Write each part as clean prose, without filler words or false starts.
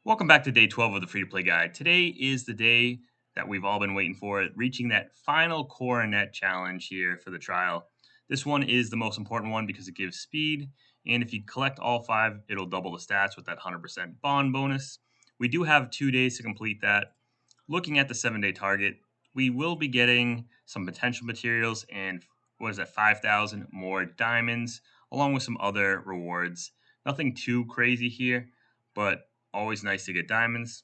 Welcome back to day 12 of the free to play guide. Today is the day that we've all been waiting for, reaching that final coronet challenge here for the trial. This one is the most important one because it gives speed, and if you collect all five, it'll double the stats with that 100% bond bonus. We do have 2 days to complete that. Looking at the 7-day target, we will be getting some potential materials and what is that, 5,000 more diamonds, along with some other rewards. Nothing too crazy here, but always nice to get diamonds.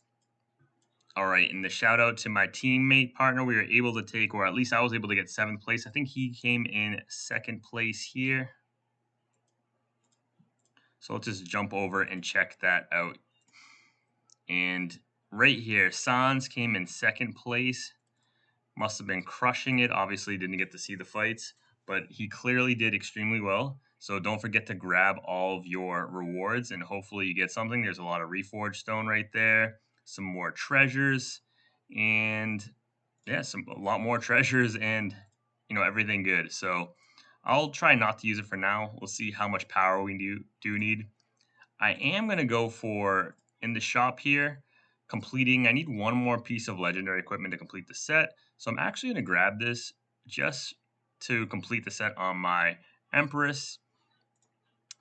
All right, and the shout out to my teammate partner. We were able to take, or at least I was able to get 7th place. I think he came in 2nd place here. So let's just jump over and check that out. And right here, Sans came in 2nd place. Must have been crushing it. Obviously, didn't get to see the fights, but he clearly did extremely well. So don't forget to grab all of your rewards and hopefully you get something. There's a lot of reforged stone right there, some more treasures, and yeah, a lot more treasures and everything good. So I'll try not to use it for now. We'll see how much power we do need. I am gonna go for in the shop here, completing. I need one more piece of legendary equipment to complete the set. So I'm actually gonna grab this just to complete the set on my Empress.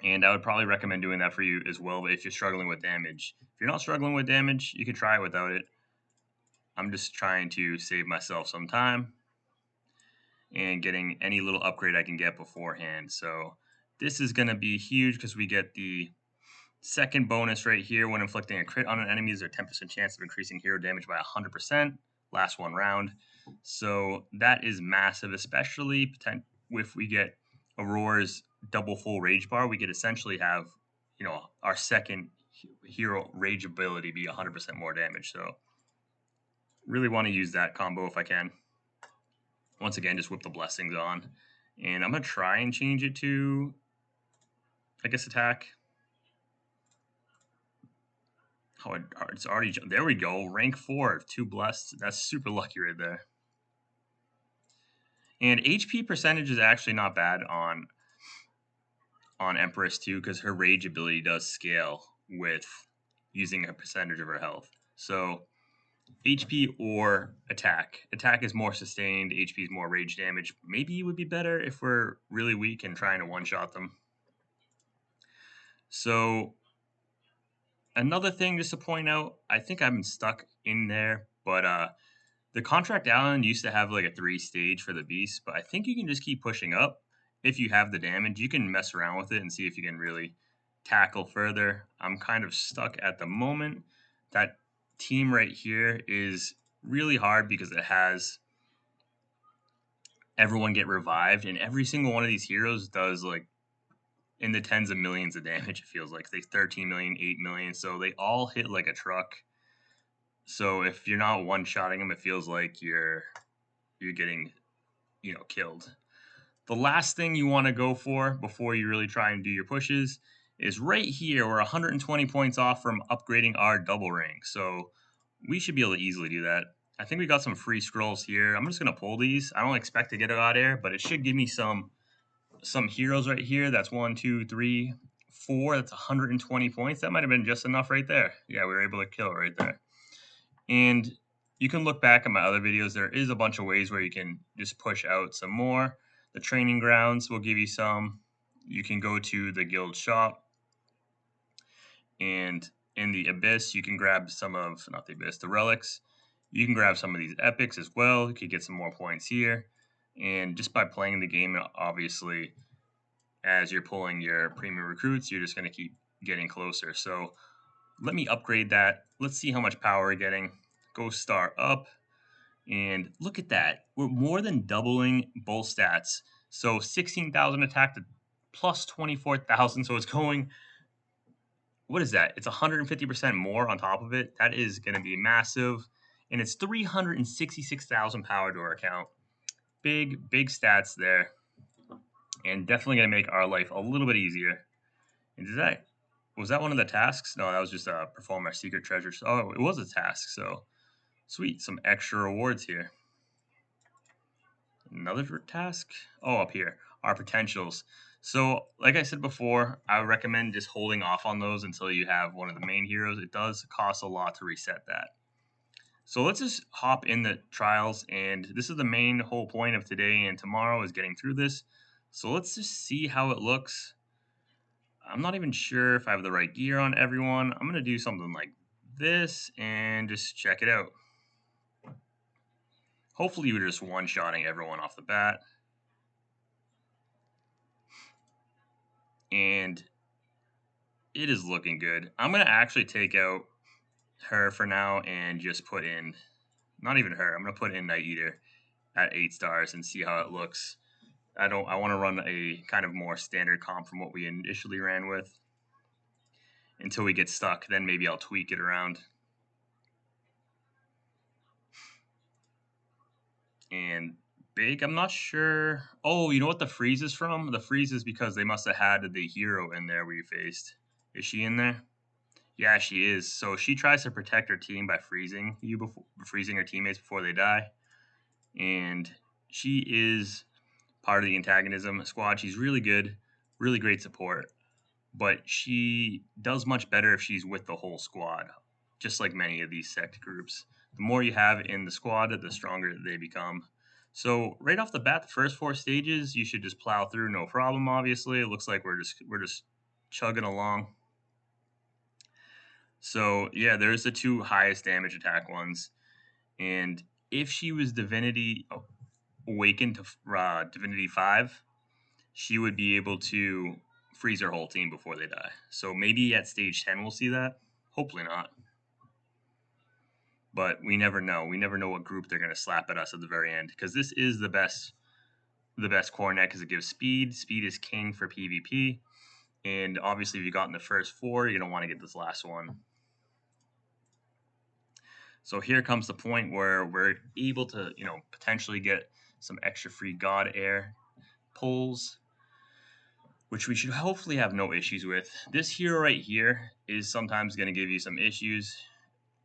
And I would probably recommend doing that for you as well if you're struggling with damage. If you're not struggling with damage, you can try it without it. I'm just trying to save myself some time and getting any little upgrade I can get beforehand. So this is going to be huge because we get the second bonus right here. When inflicting a crit on an enemy, there's a 10% chance of increasing hero damage by 100%. Last one round. So that is massive, especially if we get Aurora's double full rage bar. We could essentially have, our second hero rage ability be 100% more damage. So really want to use that combo if I can. Once again, just whip the blessings on. And I'm going to try and change it to, I guess, attack. Oh, it's already, there we go. Rank 4, 2 blessed. That's super lucky right there. And HP percentage is actually not bad on Empress too, because her rage ability does scale with using a percentage of her health. So HP or attack. Attack is more sustained, HP is more rage damage. Maybe it would be better if we're really weak and trying to one-shot them. So another thing just to point out, I think I'm stuck in there, but the Contract Island used to have like a 3-stage for the beast, but I think you can just keep pushing up. If you have the damage, you can mess around with it and see if you can really tackle further. I'm kind of stuck at the moment. That team right here is really hard because it has everyone get revived, and every single one of these heroes does like in the tens of millions of damage. It feels like they 13 million, 8 million, so they all hit like a truck. So if you're not one-shotting them, it feels like you're getting killed. The last thing you want to go for before you really try and do your pushes is right here. We're 120 points off from upgrading our double rank, so we should be able to easily do that. I think we got some free scrolls here. I'm just going to pull these. I don't expect to get it out air, but it should give me some heroes right here. That's 1, 2, 3, 4. That's 120 points. That might have been just enough right there. Yeah, we were able to kill it right there. And you can look back at my other videos. There is a bunch of ways where you can just push out some more. The training grounds will give you some. You can go to the guild shop. And in the abyss, you can grab some of, not the abyss, the relics. You can grab some of these epics as well. You could get some more points here. And just by playing the game, obviously, as you're pulling your premium recruits, you're just going to keep getting closer. So let me upgrade that. Let's see how much power we're getting. Go star up. And look at that. We're more than doubling both stats. So 16,000 attack to plus 24,000. So it's going, what is that? It's 150% more on top of it. That is going to be massive. And it's 366,000 power to our account. Big stats there. And definitely going to make our life a little bit easier. And was that one of the tasks? No, that was just perform our secret treasures. Oh, it was a task. So sweet. Some extra rewards here. Another task? Oh, up here. Our potentials. So, like I said before, I would recommend just holding off on those until you have one of the main heroes. It does cost a lot to reset that. So let's just hop in the trials, and this is the main whole point of today and tomorrow is getting through this. So let's just see how it looks. I'm not even sure if I have the right gear on everyone. I'm gonna do something like this and just check it out. Hopefully you're just one-shotting everyone off the bat. And it is looking good. I'm gonna actually take out her for now and just put in, not even her, I'm gonna put in Night Eater at 8 stars and see how it looks. I want to run a kind of more standard comp from what we initially ran with until we get stuck. Then maybe I'll tweak it around. And big, I'm not sure. Oh, you know what the freeze is from? The freeze is because they must have had the hero in there we faced. Is she in there? Yeah, she is. So she tries to protect her team by freezing her teammates before they die. And she is part of the antagonism squad. She's really good, really great support. But she does much better if she's with the whole squad, just like many of these sect groups. The more you have in the squad, the stronger they become. So right off the bat, the first 4 stages, you should just plow through, no problem. Obviously, it looks like we're just chugging along. So yeah, there's the 2 highest damage attack ones, and if she was Divinity Awakened to Divinity 5, she would be able to freeze her whole team before they die. So maybe at stage 10 we'll see that. Hopefully not. But we never know. We never know what group they're going to slap at us at the very end, because this is the best coronet because it gives speed. Speed is king for PvP. And obviously, if you got in the first 4, you're going to want to get this last one. So here comes the point where we're able to, potentially get some extra free God Heir pulls, which we should hopefully have no issues with. This hero right here is sometimes going to give you some issues.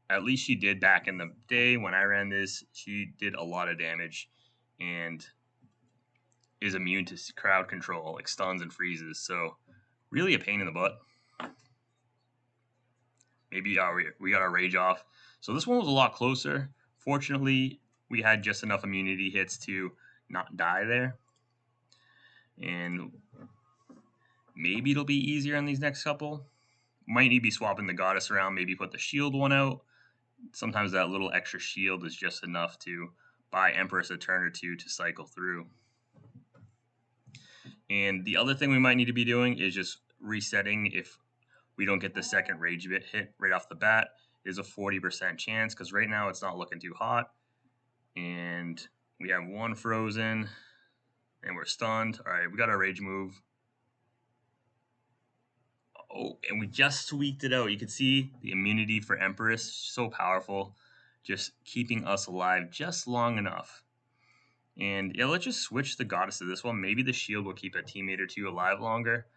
At least she did back in the day when I ran this. She did a lot of damage and is immune to crowd control, like stuns and freezes. So really a pain in the butt. Maybe we got our rage off. So this one was a lot closer. Fortunately, we had just enough immunity hits to not die there. And maybe it'll be easier on these next couple. Might need to be swapping the goddess around, maybe put the shield one out. Sometimes that little extra shield is just enough to buy Empress a turn or two to cycle through. And the other thing we might need to be doing is just resetting if we don't get the second rage bit hit right off the bat. There's a 40% chance because right now it's not looking too hot. And we have 1 frozen and we're stunned. All right, we got our rage move. Oh, and we just tweaked it out. You can see the immunity for Empress, so powerful, just keeping us alive just long enough. And yeah, let's just switch the goddess to this one. Maybe the shield will keep a teammate or 2 alive longer.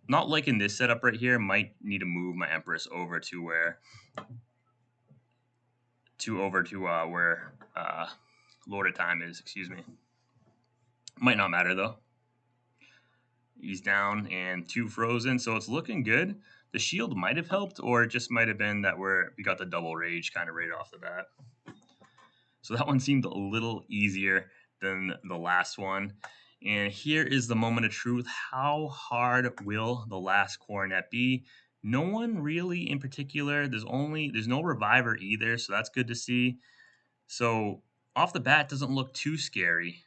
Not like in this setup right here. Might need to move my Empress over to where Lord of Time is. Excuse me. Might not matter though. He's down and 2 frozen, so it's looking good. The shield might have helped, or it just might have been that we got the double rage kind of right off the bat. So that one seemed a little easier than the last one. And here is the moment of truth. How hard will the last coronet be? No one really in particular. There's no reviver either, so that's good to see. So off the bat, doesn't look too scary.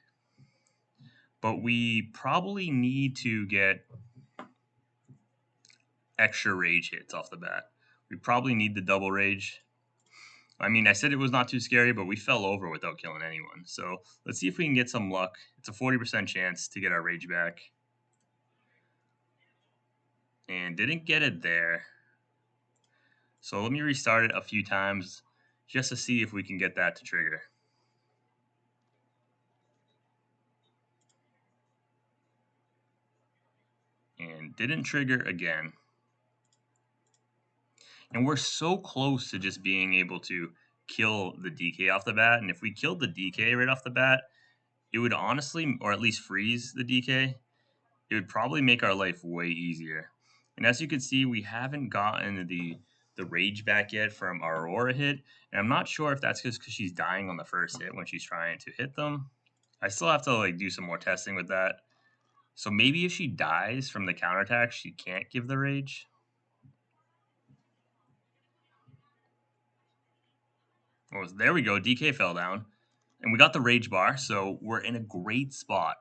But we probably need to get extra rage hits off the bat. We probably need the double rage. I mean, I said it was not too scary, but we fell over without killing anyone. So let's see if we can get some luck. It's a 40% chance to get our rage back. And didn't get it there. So let me restart it a few times just to see if we can get that to trigger. And didn't trigger again. And we're so close to just being able to kill the DK off the bat. And if we killed the DK right off the bat, it would honestly, or at least freeze the DK. it would probably make our life way easier. And as you can see, we haven't gotten the rage back yet from our Aurora hit. And I'm not sure if that's just because she's dying on the first hit when she's trying to hit them. I still have to like do some more testing with that. So maybe if she dies from the counterattack, she can't give the rage. Oh, there we go. DK fell down. And we got the rage bar, so we're in a great spot.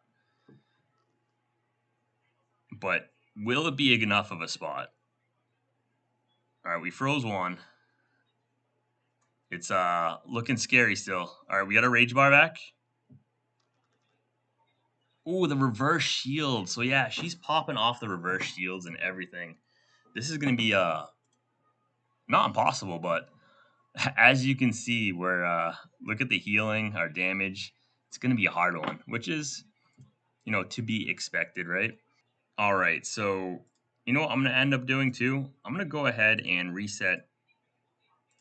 But will it be enough of a spot? All right, we froze one. It's looking scary still. All right, we got a rage bar back. Ooh, the reverse shield. So yeah, she's popping off the reverse shields and everything. This is gonna be not impossible, but as you can see, we're look at the healing, our damage. It's gonna be a hard one, which is to be expected, right? All right, so you know what I'm gonna end up doing too? I'm gonna go ahead and reset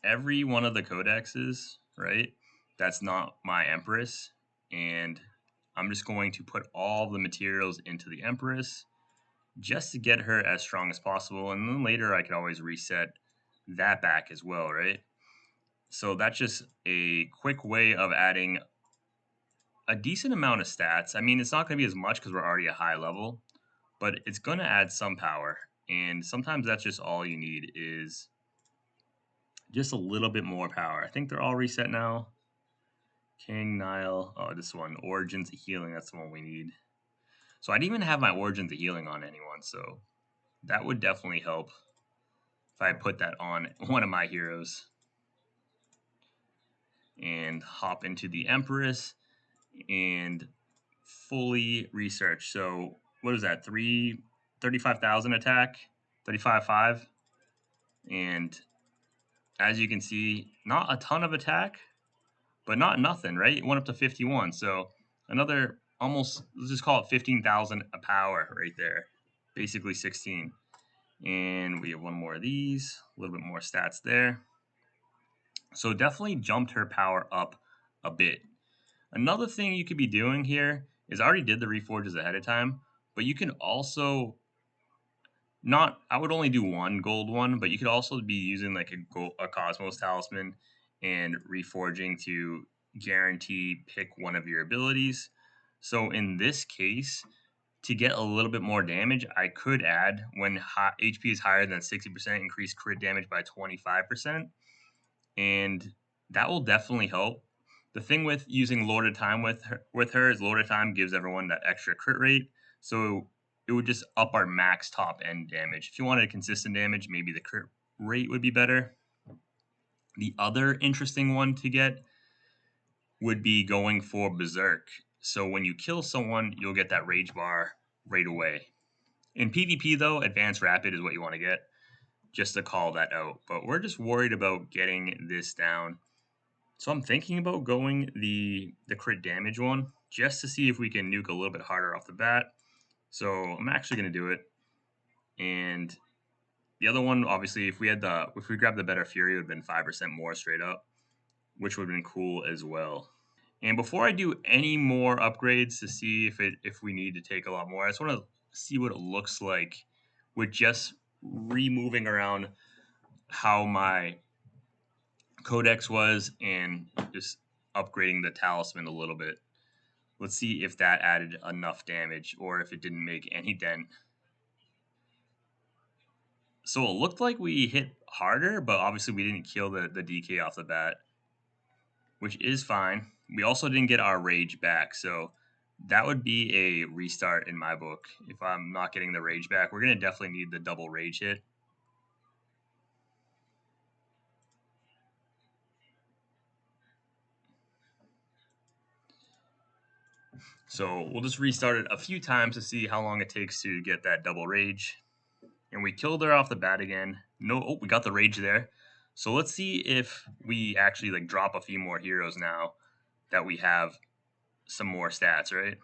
every one of the codexes, right? That's not my Empress. And I'm just going to put all the materials into the Empress just to get her as strong as possible. And then later I could always reset that back as well, right? So that's just a quick way of adding a decent amount of stats. I mean, it's not going to be as much because we're already a high level, but it's going to add some power. And sometimes that's just all you need is just a little bit more power. I think they're all reset now. King, Nile. Oh, this one. Origins of Healing. That's the one we need. So I didn't even have my Origins of Healing on anyone. So that would definitely help if I put that on one of my heroes. And hop into the Empress and fully research. So what is that? 35,000 attack? 35.5. And as you can see, not a ton of attack, but not nothing, right? It went up to 51. So another almost, let's just call it 15,000 a power right there. Basically 16. And we have one more of these, a little bit more stats there. So definitely jumped her power up a bit. Another thing you could be doing here is I already did the reforges ahead of time, but you can also not, I would only do one gold one, but you could also be using like a Cosmos talisman and reforging to guarantee pick one of your abilities. So in this case, to get a little bit more damage, I could add when HP is higher than 60%, increase crit damage by 25%. And that will definitely help. The thing with using Lord of Time with her is Lord of Time gives everyone that extra crit rate. So it would just up our max top end damage. If you wanted consistent damage, maybe the crit rate would be better. The other interesting one to get would be going for Berserk. So when you kill someone, you'll get that rage bar right away. In PvP though, Advanced Rapid is what you want to get, just to call that out. But we're just worried about getting this down. So I'm thinking about going the crit damage one just to see if we can nuke a little bit harder off the bat. So I'm actually going to do it. And the other one, obviously, if we grabbed the better Fury, it would have been 5% more straight up, which would have been cool as well. And before I do any more upgrades to see if we need to take a lot more, I just want to see what it looks like with just removing around how my codex was and just upgrading the talisman a little bit. Let's see if that added enough damage or if it didn't make any dent. So it looked like we hit harder, but obviously we didn't kill the DK off the bat, which is fine. We also didn't get our rage back, so that would be a restart in my book. If I'm not getting the rage back, we're going to definitely need the double rage hit. So we'll just restart it a few times to see how long it takes to get that double rage. And we killed her off the bat again. No, we got the rage there. So let's see if we actually like drop a few more heroes now that we have some more stats, right?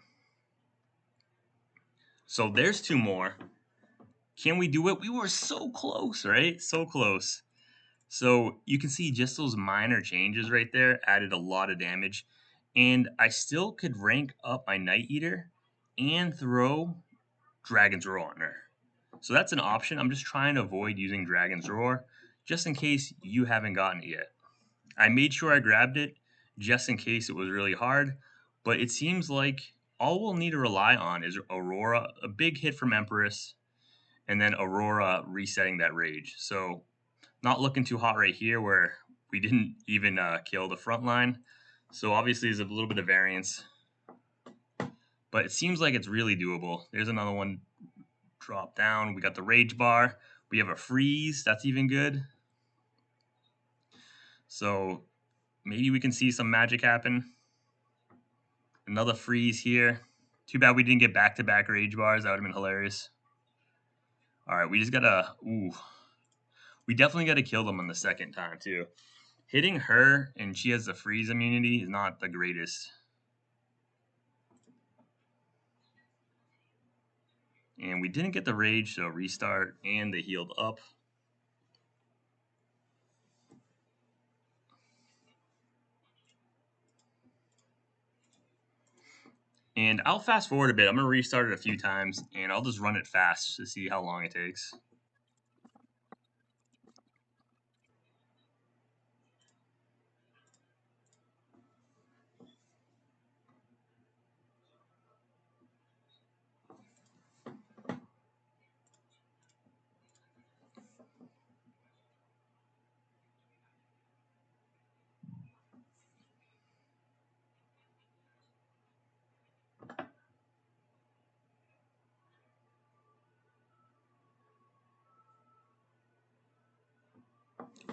So there's two more. Can we do it? We were so close, right? So close. So you can see just those minor changes right there added a lot of damage. And I still could rank up my Night Eater and throw Dragon's Roar on her. So that's an option. I'm just trying to avoid using Dragon's Roar just in case you haven't gotten it yet. I made sure I grabbed it just in case it was really hard, but it seems like all we'll need to rely on is Aurora, a big hit from Empress, and then Aurora resetting that rage. So not looking too hot right here where we didn't even kill the front line. So obviously there's a little bit of variance, but it seems like it's really doable. There's another one drop down. We got the rage bar. We have a freeze. That's even good. So maybe we can see some magic happen. Another freeze here. Too bad we didn't get back-to-back rage bars. That would have been hilarious. All right, we just gotta. Ooh, we definitely gotta kill them on the second time too. Hitting her and she has the freeze immunity is not the greatest. And we didn't get the rage, so restart, and they healed up. And I'll fast forward a bit. I'm going to restart it a few times, and I'll just run it fast to see how long it takes.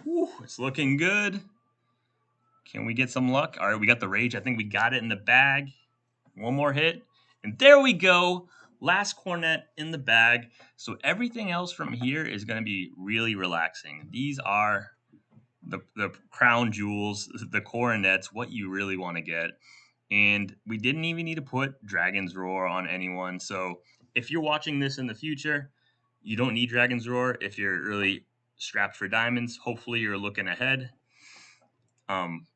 Whew, it's looking good. Can we get some luck? All right, we got the rage. I think we got it in the bag. One more hit. And there we go. Last coronet in the bag. So everything else from here is going to be really relaxing. These are the crown jewels, the coronets, what you really want to get. And we didn't even need to put Dragon's Roar on anyone. So if you're watching this in the future, you don't need Dragon's Roar. If you're really strapped for diamonds, hopefully you're looking ahead. Um,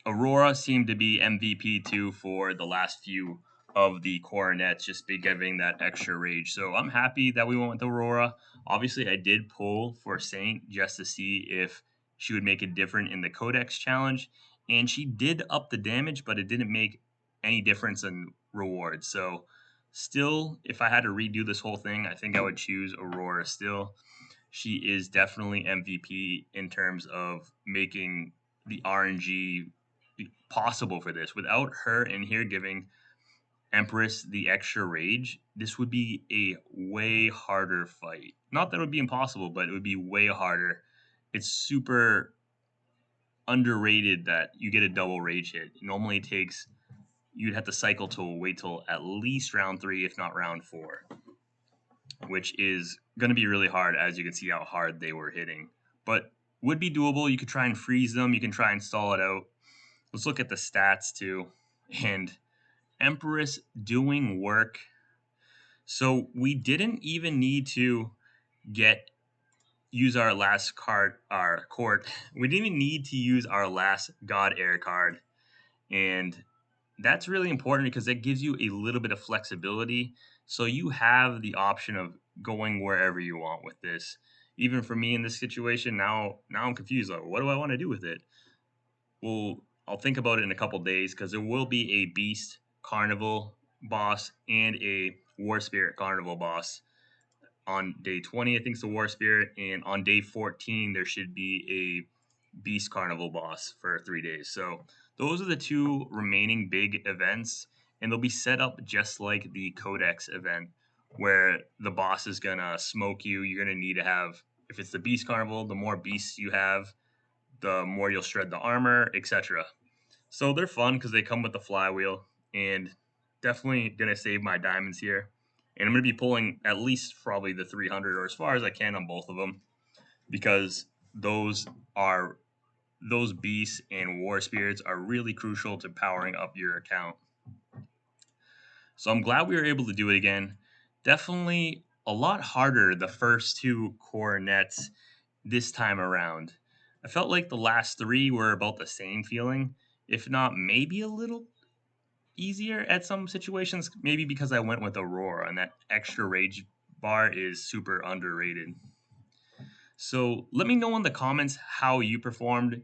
Aurora seemed to be MVP too for the last few of the coronets, just be giving that extra rage. So I'm happy that we went with Aurora. Obviously, I did pull for Saint just to see if she would make it different in the Codex challenge, and she did up the damage, but it didn't make any difference in rewards. So still, if I had to redo this whole thing, I think I would choose Aurora still. She is definitely MVP in terms of making the RNG possible for this. Without her in here giving Empress the extra rage, this would be a way harder fight. Not that it would be impossible, but it would be way harder. It's super underrated that you get a double rage hit. It normally takes you'd have to cycle to wait till at least round 3, if not round 4, which is going to be really hard, as you can see how hard they were hitting. But would be doable. You could try and freeze them. You can try and stall it out. Let's look at the stats too. And Empress doing work. So we didn't even need to get use our last card, our court. We didn't even need to use our last God Heir card. And that's really important because it gives you a little bit of flexibility. So you have the option of going wherever you want with this. Even for me in this situation, now I'm confused. Like, what do I want to do with it? Well, I'll think about it in a couple days because there will be a Beast Carnival boss and a War Spirit Carnival boss on day 20. I think it's the War Spirit, and on day 14 there should be a Beast Carnival boss for 3 days. So those are the two remaining big events, and they'll be set up just like the Codex event, where the boss is gonna smoke you. You're gonna need to have, if it's the Beast Carnival, the more beasts you have, the more you'll shred the armor, etc. So they're fun because they come with the flywheel, and definitely gonna save my diamonds here. And I'm gonna be pulling at least probably the 300 or as far as I can on both of them because those are those beasts and war spirits are really crucial to powering up your account. So I'm glad we were able to do it again. Definitely a lot harder the first two coronets this time around. I felt like the last three were about the same feeling, if not maybe a little easier at some situations, maybe because I went with Aurora, and that extra rage bar is super underrated. So let me know in the comments how you performed.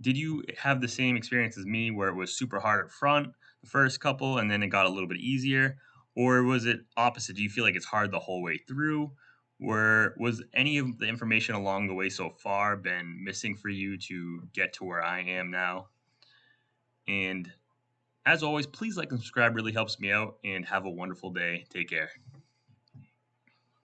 Did you have the same experience as me where it was super hard up front, the first couple, and then it got a little bit easier? Or was it opposite? Do you feel like it's hard the whole way through? Was any of the information along the way so far been missing for you to get to where I am now? And as always, please like and subscribe, really helps me out, and have a wonderful day. Take care.